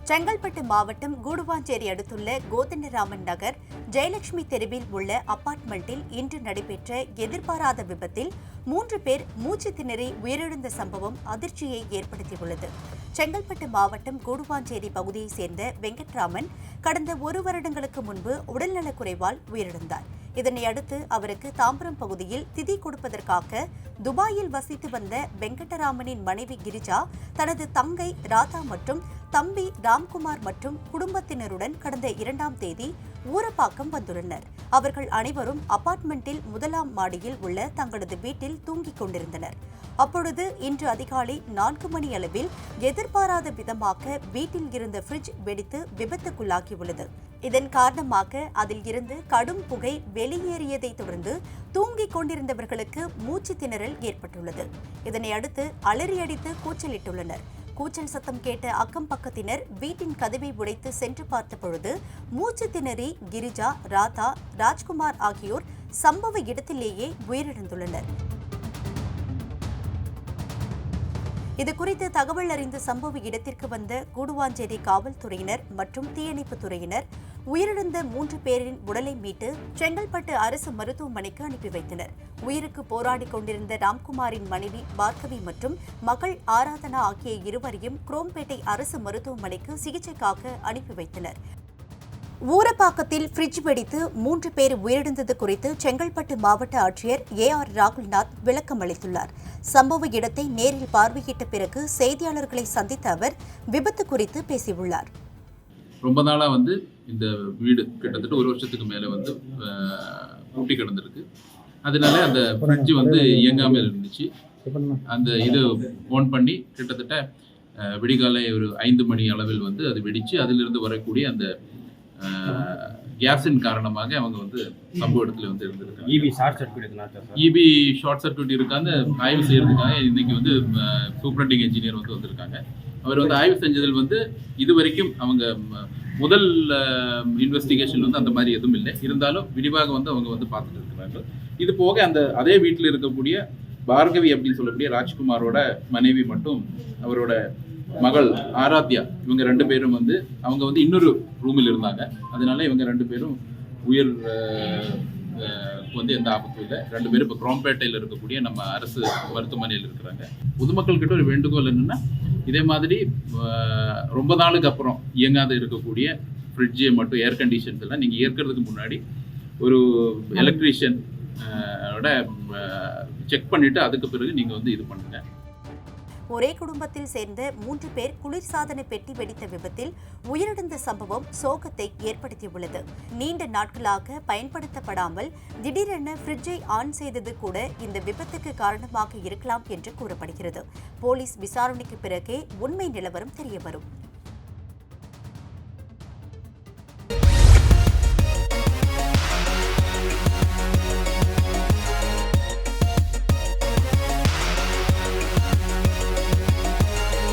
செங்கல்பட்டு மாவட்டம் கூடுவாஞ்சேரி அடுத்துள்ள கோதண்டராமன் நகர் ஜெயலட்சுமி தெருவில் உள்ள அபார்ட்மெண்டில் இன்று நடைபெற்ற எதிர்பாராத விபத்தில் 3 பேர் மூச்சு திணறி உயிரிழந்த சம்பவம் அதிர்ச்சியை ஏற்படுத்தியுள்ளது. செங்கல்பட்டு மாவட்டம் கூடுவாஞ்சேரி பகுதியைச் சேர்ந்த வெங்கட்ராமன் கடந்த 1 வருடங்களுக்கு முன்பு உடல்நலக்குறைவால் உயிரிழந்தார். இதனை அடுத்து அவருக்கு தாம்பரம் பகுதியில் திதி கொடுப்பதற்காக துபாயில் வசித்து வந்த வெங்கடராமனின் மனைவி கிரிஜா தனது தங்கை ராதா மற்றும் தம்பி ராம்குமார் மற்றும் குடும்பத்தினருடன் கடந்த 2ஆம் தேதி ஊரப்பாக்கம் வந்துள்ளனர். அவர்கள் அனைவரும் அபார்ட்மெண்டில் 1ஆம் மாடியில் உள்ள தங்களது வீட்டில் தூங்கிக் கொண்டிருந்தனர். அப்பொழுது இன்று அதிகாலை 4 மணி அளவில் எதிர்பாராத விதமாக வீட்டில் இருந்த ஃப்ரிட்ஜ் வெடித்து விபத்துக்குள்ளாகியுள்ளது. இதன் காரணமாக அதில் இருந்து கடும் புகை வெளியேறியதை தொடர்ந்து தூங்கிக் கொண்டிருந்தவர்களுக்கு மூச்சு திணறல் ஏற்பட்டுள்ளது. இதனை அடுத்து அலறியடித்து கூச்சலிட்டுள்ளனர். கூச்சல் சத்தம் கேட்ட அக்கம் பக்கத்தினர் வீட்டின் கதவை உடைத்து சென்று பார்த்த பொழுது மூச்சு திணறி கிரிஜா, ராதா, ராஜ்குமார் ஆகியோர் சம்பவ இடத்திலேயே உயிரிழந்துள்ளனர். இதுகுறித்து தகவல் அறிந்து சம்பவ இடத்திற்கு வந்த கூடுவாஞ்சேரி காவல்துறையினர் மற்றும் தீயணைப்புத் துறையினர் உயிரிழந்த 3 பேரின் உடலை மீட்டு செங்கல்பட்டு அரசு மருத்துவமனைக்கு அனுப்பி வைத்தனர். உயிருக்கு போராடிக் கொண்டிருந்த ராம்குமாரின் மனைவி பார்கவி மற்றும் மகள் ஆராதனா ஆகிய இருவரையும் குரோம்பேட்டை அரசு மருத்துவமனைக்கு சிகிச்சைக்காக அனுப்பி வைத்தனர். ஊரப்பாக்கத்தில் ஃப்ரிட்ஜ் வெடித்து 3 பேர் உயிரிழந்தது குறித்து செங்கல்பட்டு மாவட்ட ஆட்சியர் AR ராகுல்நாத் விளக்கம் அளித்துள்ளார். சம்பவ இடத்தை நேரில் பார்வையிட்ட பிறகு செய்தியாளர்களை சந்தித்த அவர் விபத்து குறித்து பேசியுள்ளார். ரொம்ப நாளாக இந்த வீடு கிட்டத்தட்ட 1 வருஷத்துக்கு மேலே பூட்டி கிடந்திருக்கு. அதனால அந்த ஃப்ரிட்ஜ் இயங்காமல் இருந்துச்சு. அந்த இது ஓன் பண்ணி கிட்டத்தட்ட விடிகாலை ஒரு 5 மணி அளவில் அது வெடிச்சு அதிலிருந்து வரக்கூடிய அந்த கேஸின் காரணமாக அவங்க சம்பவ இடத்துல இருந்திருக்காங்க. இபி ஷார்ட் சர்க்யூட் இருக்காங்க. ஆய்வு செய்யறதுக்காக இன்னைக்கு சூப்பரண்டிங் இன்ஜினியர் வந்திருக்காங்க. அவர் ஆய்வு செஞ்சதில் இது வரைக்கும் அவங்க முதல் இன்வெஸ்டிகேஷன் அந்த மாதிரி எதுவும் இல்லை. இருந்தாலும் விரிவாக அவங்க பார்த்துட்டு இருக்கிறாங்க. இது போக அதே வீட்டில் இருக்கக்கூடிய பார்கவி அப்படின்னு சொல்லக்கூடிய ராஜ்குமாரோட மனைவி மட்டும் அவரோட மகள் ஆராத்யா, இவங்க 2 பேரும் அவங்க இன்னொரு ரூமில் இருந்தாங்க. அதனால இவங்க 2 பேரும் உயிர் எந்த ஆபத்தும் இல்லை. 2 பேரும் இப்போ குரோம்பேட்டையில் இருக்கக்கூடிய நம்ம அரசு மருத்துவமனையில் இருக்கிறாங்க. பொதுமக்கள் கிட்ட ஒரு வேண்டுகோள் என்னன்னா, இதே மாதிரி ரொம்ப நாளுக்கு அப்புறம் இயங்காத இருக்கக்கூடிய ஃப்ரிட்ஜு மட்டும் ஏர் கண்டிஷன்ஸ் எல்லாம் நீங்கள் ஏற்கிறதுக்கு முன்னாடி ஒரு எலக்ட்ரீஷியன் செக் பண்ணிவிட்டு அதுக்கு பிறகு நீங்கள் இது பண்ணுங்க. ஒரே குடும்பத்தில் சேர்ந்த 3 பேர் குளிர்சாதன பெட்டி வெடித்த விபத்தில் உயிரிழந்த சம்பவம் சோகத்தை ஏற்படுத்தியுள்ளது. நீண்ட நாட்களாக பயன்படுத்தப்படாமல் திடீரென ஃப்ரிட்ஜை ஆன் செய்தது கூட இந்த விபத்துக்கு காரணமாக இருக்கலாம் என்று கூறப்படுகிறது. போலீஸ் விசாரணைக்கு பிறகே உண்மை நிலவரம் தெரியவரும்.